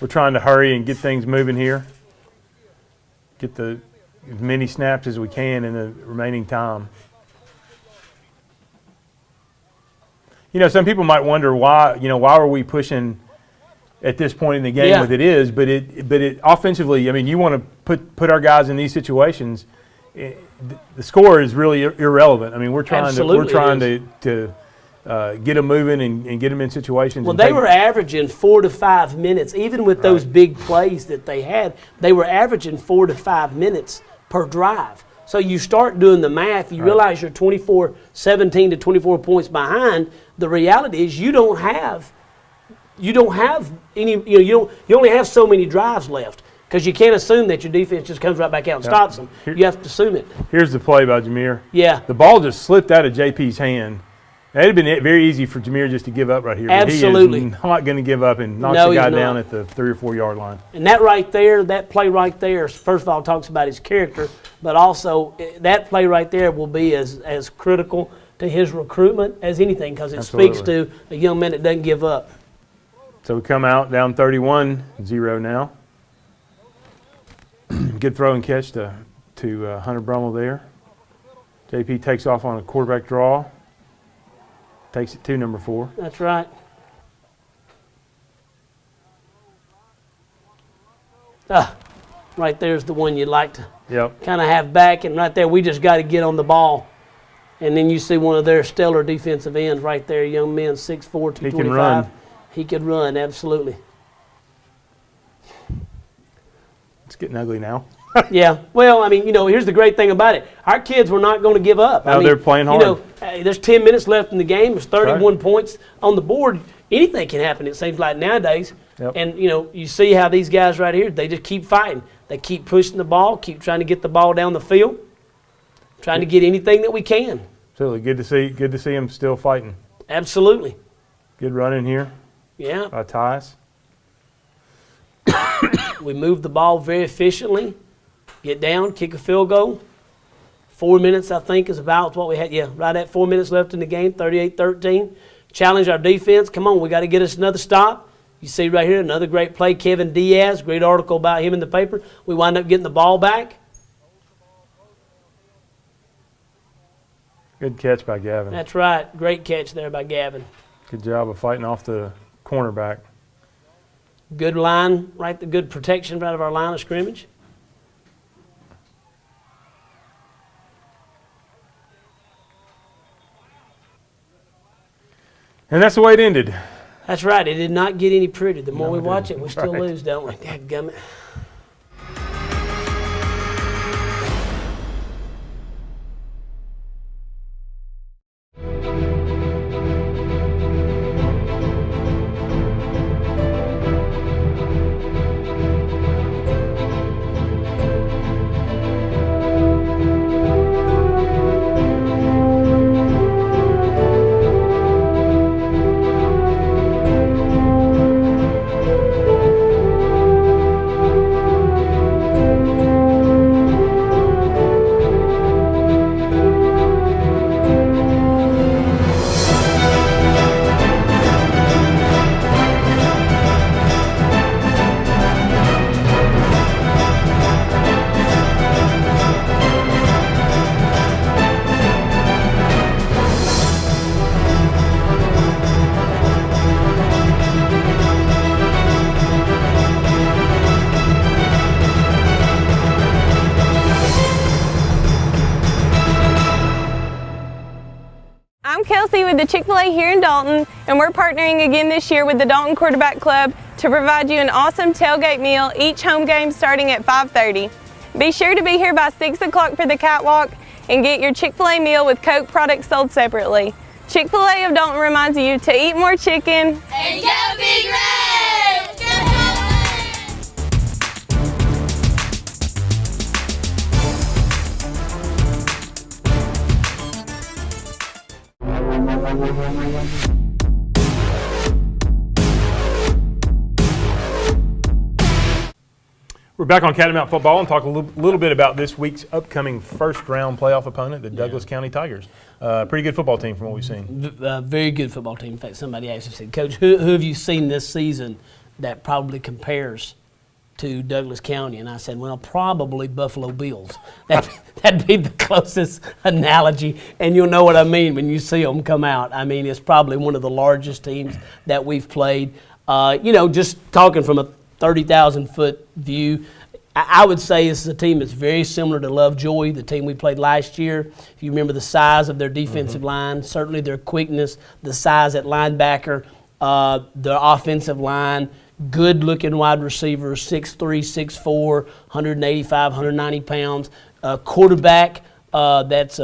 We're trying to hurry and get things moving here. Get as many snaps as we can in the remaining time. Some people might wonder why are we pushing at this point in the game with it is, but it offensively, you want to put our guys in these situations. The score is really irrelevant. We're trying to get them moving and get them in situations. Well, they were averaging 4 to 5 minutes, even with those big plays that they had. They were averaging 4 to 5 minutes per drive. So you start doing the math, you realize you're 17 to 24 points behind. The reality is you don't have any. You only have so many drives left. Because you can't assume that your defense just comes right back out and stops them. You have to assume it. Here's the play by Jameer. Yeah. The ball just slipped out of JP's hand. It would have been very easy for Jameer just to give up right here. Absolutely. But he is not going to give up and knocks the guy down at the 3 or 4 yard line. And that right there, that play right there, first of all, talks about his character, but also that play right there will be as critical to his recruitment as anything because it speaks to a young man that doesn't give up. So we come out down 31-0 now. Good throw and catch to Hunter Brummel there. JP takes off on a quarterback draw. Takes it to number 4. That's right. Right there's the one you'd like to kind of have back. And right there, we just got to get on the ball. And then you see one of their stellar defensive ends right there, young man, 6'4", 225. He can run. He could run, absolutely. It's getting ugly now. Yeah. Well, here's the great thing about it. Our kids were not going to give up. No, they're playing hard. There's 10 minutes left in the game. There's 31 points on the board. Anything can happen, it seems like nowadays. Yep. And, you see how these guys right here, they just keep fighting. They keep pushing the ball, keep trying to get the ball down the field, trying to get anything that we can. Absolutely. Good to see him still fighting. Absolutely. Good run in here. Yeah. By Tyus. We move the ball very efficiently, get down, kick a field goal. 4 minutes, I think, is about what we had. Yeah, right at 4 minutes left in the game, 38-13. Challenge our defense. Come on, we got to get us another stop. You see right here, another great play, Kevin Diaz. Great article about him in the paper. We wind up getting the ball back. Good catch by Gavin. That's right. Great catch there by Gavin. Good job of fighting off the cornerback. Good line, right? The good protection out of our line of scrimmage. And that's the way it ended. That's right. It did not get any prettier. The more we watch it, we still lose, don't we? Dadgummit. with the Chick-fil-A here in Dalton, and we're partnering again this year with the Dalton Quarterback Club to provide you an awesome tailgate meal each home game starting at 5:30. Be sure to be here by 6 o'clock for the catwalk and get your Chick-fil-A meal with Coke products sold separately. Chick-fil-A of Dalton reminds you to eat more chicken and go Big Red! Let's go We're back on Catamount football and talk a little bit about this week's upcoming first-round playoff opponent, the Douglas County Tigers. Pretty good football team from what we've seen. Very good football team. In fact, somebody actually said, Coach, who have you seen this season that probably compares to Douglas County? And I said, well, probably Buffalo Bills. That'd be the closest analogy, and you'll know what I mean when you see them come out. I mean, it's probably one of the largest teams that we've played. Just talking from a 30,000-foot view, I would say this is a team that's very similar to Lovejoy, the team we played last year. If you remember the size of their defensive line, certainly their quickness, the size at linebacker, their offensive line, good-looking wide receivers, 6'3", 6'4", 185, 190 pounds. Quarterback that's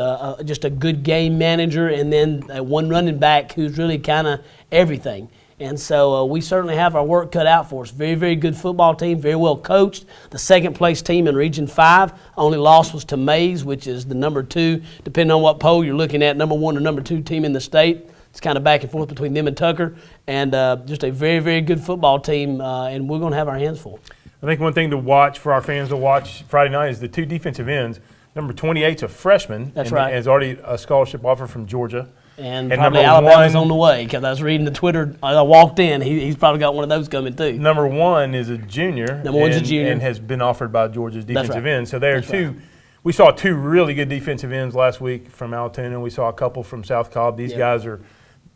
just a good game manager, and then one running back who's really kind of everything. And so we certainly have our work cut out for us. Very, very good football team, very well coached. The second-place team in Region 5. Only loss was to Mays, which is the number 2, depending on what poll you're looking at, number 1 or number 2 team in the state. It's kind of back and forth between them and Tucker. And just a very, very good football team, and we're going to have our hands full. I think one thing to watch for our fans to watch Friday night is the 2 defensive ends. Number 28's a freshman. That's right. Has already a scholarship offer from Georgia. And probably Alabama's on the way, because I was reading the Twitter. I walked in. He's probably got one of those coming too. Number 1 is a junior. Number 1's a junior. And has been offered by Georgia's defensive end. So there are two. Right. We saw 2 really good defensive ends last week from Allatoona. We saw a couple from South Cobb. These guys are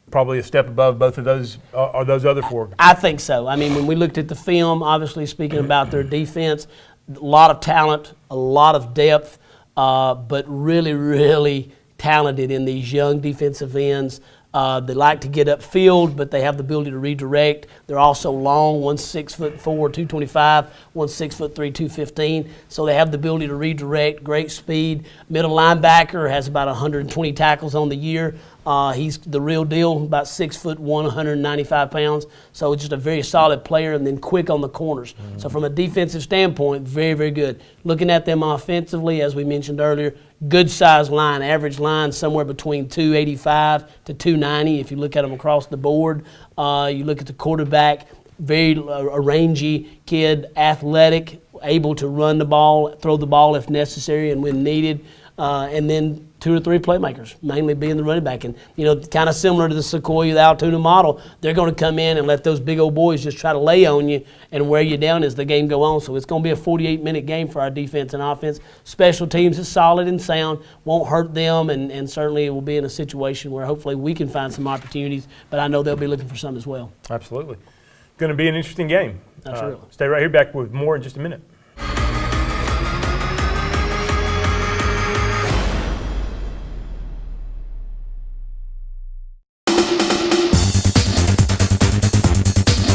probably a step above both of those, or those other 4. I think so. I mean, when we looked at the film, obviously speaking about their defense, a lot of talent, a lot of depth, but really, really talented in these young defensive ends. They like to get upfield, but they have the ability to redirect. They're also long, one's 6'4", 225, one's 6'3", 215. So they have the ability to redirect, great speed. Middle linebacker has about 120 tackles on the year. He's the real deal, about 6'1", 195 pounds. So just a very solid player, and then quick on the corners. So from a defensive standpoint, very, very good. Looking at them offensively, as we mentioned earlier, good size line, average line somewhere between 285 to 290 if you look at them across the board. You look at the quarterback, very a rangy kid, athletic, able to run the ball, throw the ball if necessary and when needed. And then 2 or 3 playmakers, mainly being the running back. And, kind of similar to the Sequoia, the Allatoona model, they're going to come in and let those big old boys just try to lay on you and wear you down as the game go on. So it's going to be a 48-minute game for our defense and offense. Special teams is solid and sound, won't hurt them, and certainly it will be in a situation where hopefully we can find some opportunities, but I know they'll be looking for some as well. Absolutely. Going to be an interesting game. Absolutely. Stay right here, back with more in just a minute.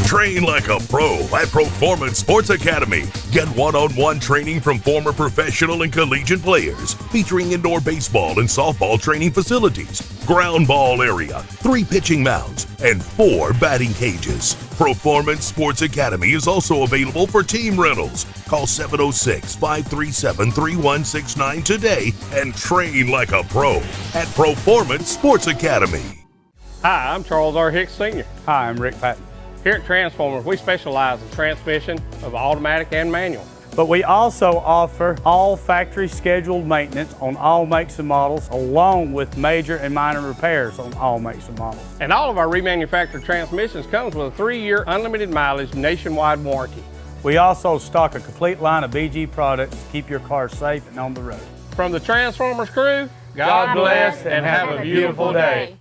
Train like a pro at Performance Sports Academy. Get one-on-one training from former professional and collegiate players, featuring indoor baseball and softball training facilities, ground ball area, 3 pitching mounds, and 4 batting cages. Performance Sports Academy is also available for team rentals. Call 706-537-3169 today and train like a pro at Performance Sports Academy. Hi, I'm Charles R. Hicks Sr. Hi, I'm Rick Patton. Here at Transformers, we specialize in transmission of automatic and manual. But we also offer all factory scheduled maintenance on all makes and models, along with major and minor repairs on all makes and models. And all of our remanufactured transmissions comes with a 3-year unlimited mileage nationwide warranty. We also stock a complete line of BG products to keep your car safe and on the road. From the Transformers crew, God bless and have a beautiful day.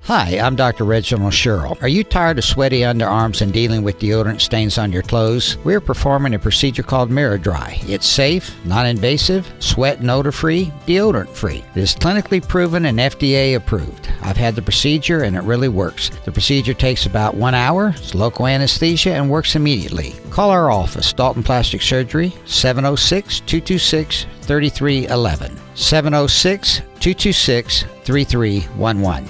Hi, I'm Dr. Reginald Sherrill. Are you tired of sweaty underarms and dealing with deodorant stains on your clothes? We're performing a procedure called Mirror Dry. It's safe, non-invasive, sweat and odor-free, deodorant-free. It is clinically proven and FDA approved. I've had the procedure and it really works. The procedure takes about 1 hour, it's local anesthesia, and works immediately. Call our office, Dalton Plastic Surgery, 706-226-3311. 706-226-3311.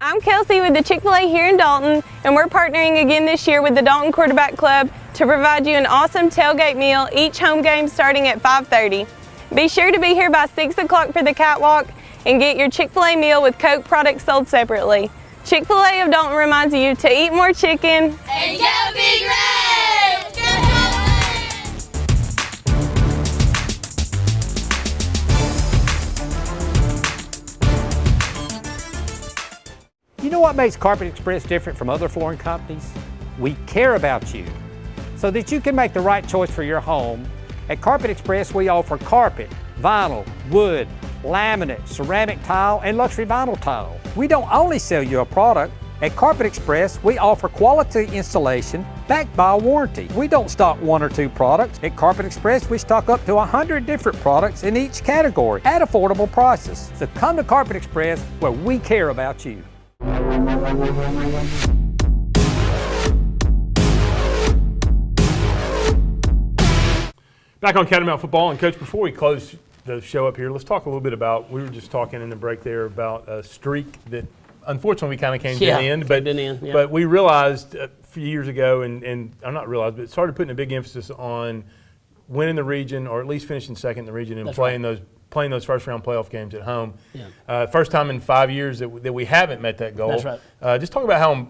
I'm Kelsey with the Chick-fil-A here in Dalton, and we're partnering again this year with the Dalton Quarterback Club to provide you an awesome tailgate meal each home game starting at 5:30. Be sure to be here by 6 o'clock for the catwalk and get your Chick-fil-A meal with Coke products sold separately. Chick-fil-A of Dalton reminds you to eat more chicken and go Big Red! Go Dalton! You know what makes Carpet Express different from other flooring companies? We care about you. So that you can make the right choice for your home, at Carpet Express we offer carpet, vinyl, wood, laminate, ceramic tile, and luxury vinyl tile. We don't only sell you a product. At Carpet Express, we offer quality installation backed by a warranty. We don't stock 1 or 2 products. At Carpet Express, we stock up to 100 different products in each category at affordable prices. So come to Carpet Express where we care about you. Back on Catamount football, and Coach, before we close the show up here, let's talk a little bit about, we were just talking in the break there about a streak that unfortunately we kind of came to an end, but we realized a few years ago, and I'm not realized, but started putting a big emphasis on winning the region, or at least finishing second in the region, and playing those first round playoff games at home. Yeah. First time in 5 years that we haven't met that goal. That's right. Just talk about how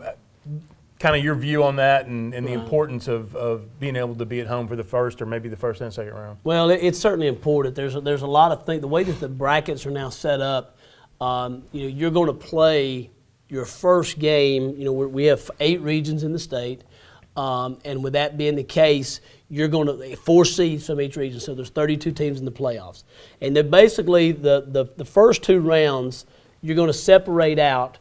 kind of your view on that and the importance of being able to be at home for the first, or maybe the first and second round. Well, it's certainly important. There's a lot of things. The way that the brackets are now set up, you're going to play your first game. We have 8 regions in the state, and with that being the case, you're going to 4 seeds from each region. So there's 32 teams in the playoffs, and then basically the first 2 rounds you're going to separate out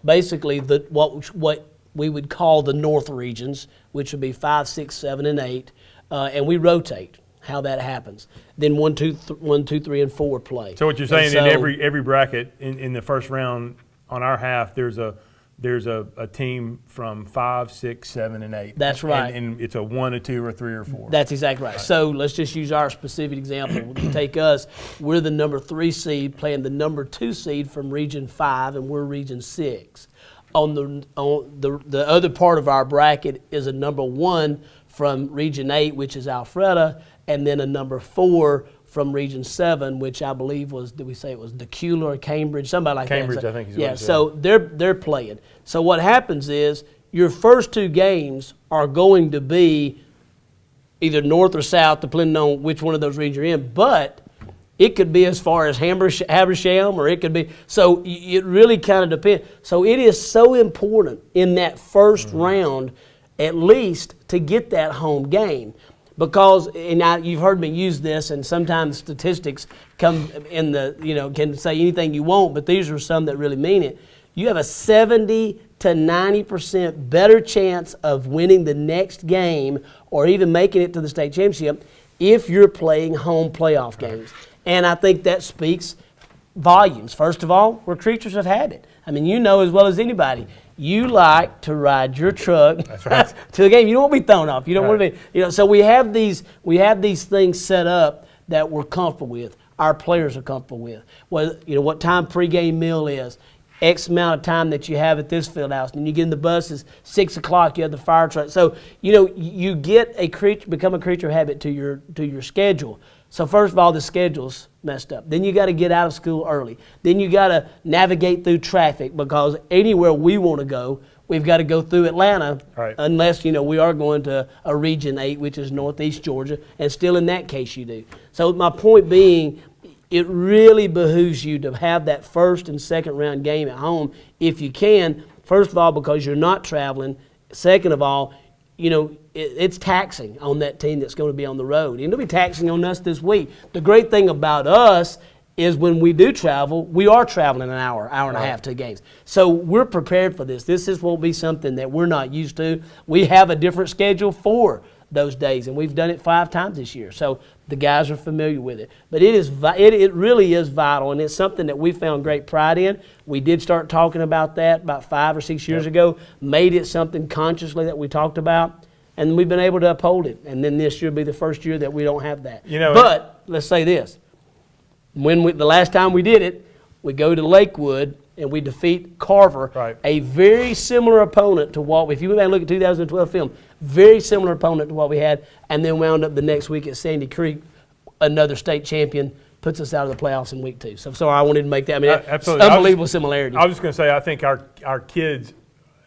basically what we would call the North regions, which would be 5, 6, 7, and 8, and we rotate how that happens. Then 1, 2, 3, and 4 play. So what you're saying, in every bracket in the first round on our half, there's a there's a team from 5, 6, 7, and 8. That's right. And it's a 1, a 2, or 3, or 4. That's exactly right. So let's just use our specific example. Take us. We're the number 3 seed playing the number 2 seed from Region 5, and we're Region 6. On the other part of our bracket is a number 1 from Region 8, which is Alpharetta, and then a number 4 from Region 7, which I believe was, did we say it was Decula or Cambridge, somebody like Cambridge, that. I think is yeah, what it said. so they're playing. So what happens is your first 2 games are going to be either north or south, depending on which one of those regions you're in, but it could be as far as Habersham, or it could be, so it really kind of depends. So it is so important in that first round, at least, to get that home game. Because, and you've heard me use this, and sometimes statistics come in the, can say anything you want, but these are some that really mean it. You have a 70 to 90% better chance of winning the next game or even making it to the state championship if you're playing home playoff games. And I think that speaks volumes. First of all, we're creatures of habit. I mean, you know as well as anybody, you like to ride your truck to the game. You don't want to be thrown off. You don't want to be, so we have these things set up that we're comfortable with. Our players are comfortable with. Well, what time pregame meal is, X amount of time that you have at this field house. And you get in the buses, 6 o'clock, you have the fire truck. So, you get become a creature of habit to your schedule. So first of all, the schedule's messed up. Then you got to get out of school early. Then you got to navigate through traffic, because anywhere we want to go, we've got to go through Atlanta, unless we are going to a Region 8, which is Northeast Georgia, and still in that case you do. So my point being, it really behooves you to have that first and second round game at home if you can. First of all, because you're not traveling. Second of all, it's taxing on that team that's going to be on the road. And it'll be taxing on us this week. The great thing about us is when we do travel, we are traveling an hour and a half to games. So we're prepared for this. This won't be something that we're not used to. We have a different schedule for those days, and we've done it 5 times this year. So the guys are familiar with it. But it really is vital, and it's something that we found great pride in. We did start talking about that about 5 or 6 years ago, made it something consciously that we talked about, and we've been able to uphold it. And then this year will be the first year that we don't have that. But let's say this. The last time we did it, we go to Lakewood and we defeat Carver, a very similar opponent to what, if you go back and look at 2012 film, very similar opponent to what we had, and then wound up the next week at Sandy Creek, another state champion, puts us out of the playoffs in week 2. So sorry, I wanted to make that. I mean, absolutely. Unbelievable similarity. I was just going to say, I think our kids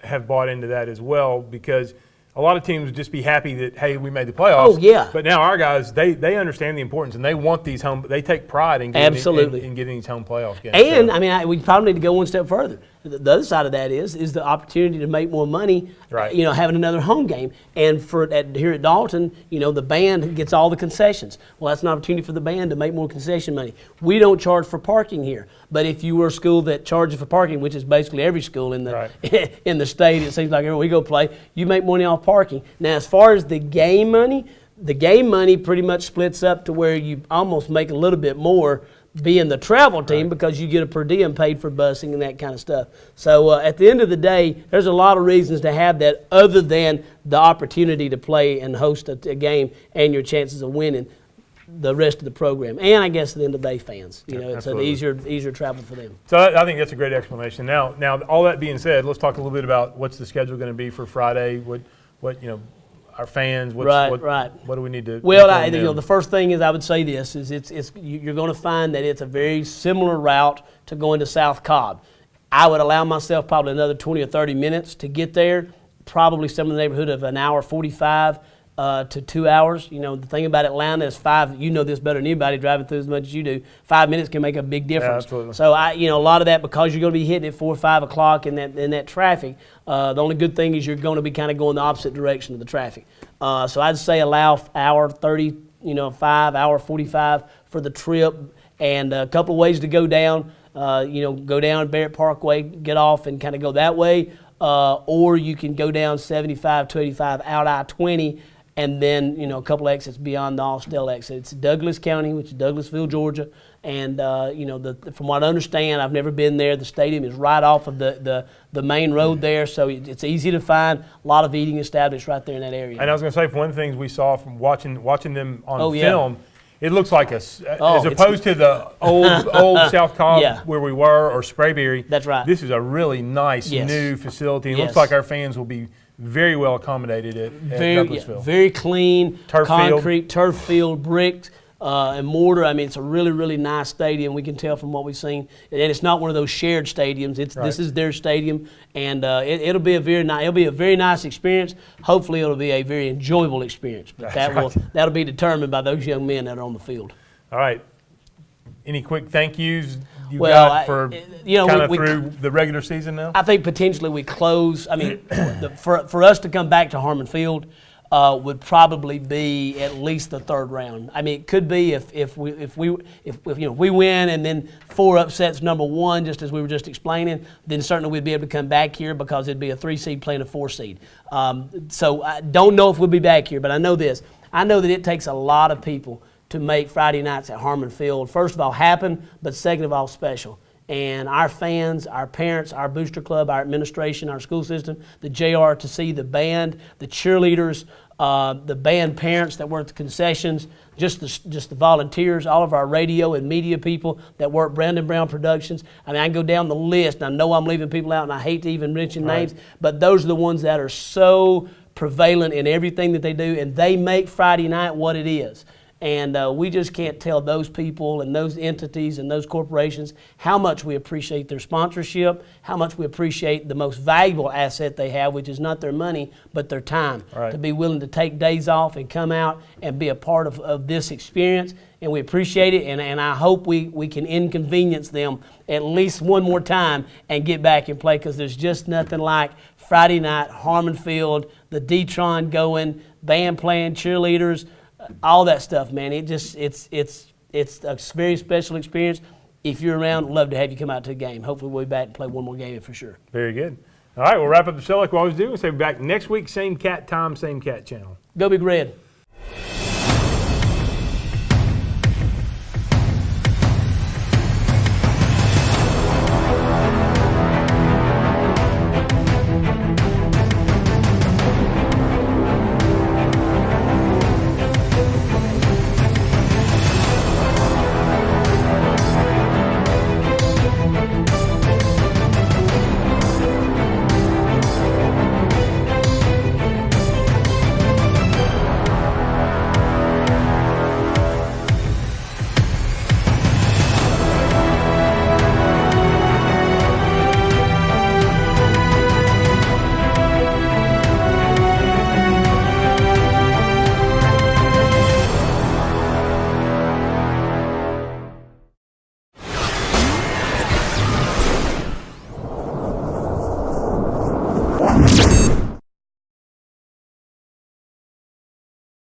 have bought into that as well, because a lot of teams would just be happy that, hey, we made the playoffs. Oh, yeah. But now our guys, they understand the importance, and they want these home. They take pride in getting, in getting these home playoff games. And we probably need to go one step further. The other side of that is the opportunity to make more money. Having another home game. And here at Dalton, the band gets all the concessions. Well, that's an opportunity for the band to make more concession money. We don't charge for parking here, but if you were a school that charges for parking, which is basically every school in the in the state, it seems like everywhere we go play, you make money off parking. Now, as far as the game money pretty much splits up to where you almost make a little bit more being the travel team, because you get a per diem paid for busing and that kind of stuff. So at the end of the day, there's a lot of reasons to have that other than the opportunity to play and host a game and your chances of winning the rest of the program. And I guess at the end of the day, fans. It's an easier travel for them. So I think that's a great explanation. Now, all that being said, let's talk a little bit about what's the schedule going to be for Friday. What our fans, what do we need to? Well, the first thing is I would say this is you're going to find that it's a very similar route to going to South Cobb. I would allow myself probably another 20 or 30 minutes to get there. Probably some in the neighborhood of an hour 45 to 2 hours. The thing about Atlanta is 5. You know this better than anybody driving through as much as you do. 5 minutes can make a big difference. Yeah, absolutely. So a lot of that, because you're going to be hitting at 4 or 5 o'clock in that traffic. The only good thing is you're going to be kind of going the opposite direction of the traffic. So I'd say allow hour 30, 5, hour 45 for the trip, and a couple of ways to go down. Go down Barrett Parkway, get off, and kind of go that way, or you can go down 75 to 85 out I-20. and then a couple exits beyond the Austell exit. It's Douglas County, which is Douglasville, Georgia, and from what I understand, I've never been there. The stadium is right off of the main road there, so it's easy to find. A lot of eating established right there in that area. And I was going to say, one of the things we saw from watching them on film, it looks like as opposed to the old South Cobb where we were, or Sprayberry. That's right. This is a really nice new facility. It looks like our fans will be very well accommodated at Douglasville. Very clean, concrete, turf field, bricks, and mortar. I mean, it's a really, really nice stadium. We can tell from what we've seen, and it's not one of those shared stadiums. This is their stadium, and it'll be a very nice experience. Hopefully, it'll be a very enjoyable experience. But that'll be determined by those young men that are on the field. All right. Any quick thank yous got for through the regular season now? I think potentially we close. I mean, for us to come back to Harmon Field would probably be at least the third round. I mean, it could be if we win and then 4 upsets number 1, just as we were just explaining, then certainly we'd be able to come back here because it'd be a 3 seed playing a 4 seed. So I don't know if we'll be back here, but I know this. I know that it takes a lot of people to make Friday nights at Harmon Field, first of all, happen, but second of all, special. And our fans, our parents, our booster club, our administration, our school system, the JRTC, the band, the cheerleaders, the band parents that work the concessions, just the volunteers, all of our radio and media people that work Brandon Brown Productions. I mean, I can go down the list, and I know I'm leaving people out, and I hate to even mention names, but those are the ones that are so prevalent in everything that they do, and they make Friday night what it is. And we just can't tell those people and those entities and those corporations how much we appreciate their sponsorship, how much we appreciate the most valuable asset they have, which is not their money, but their time. Right. To be willing to take days off and come out and be a part of this experience. And we appreciate it, and I hope we can inconvenience them at least one more time and get back and play, because there's just nothing like Friday night, Harmon Field, the D-Tron going, band playing, cheerleaders, all that stuff, man. It's a very special experience. If you're around, love to have you come out to a game. Hopefully we'll be back and play one more game for sure. Very good. All right, we'll wrap up the show like we always do. We'll say we're back next week, same cat time, same cat channel. Go Big Red.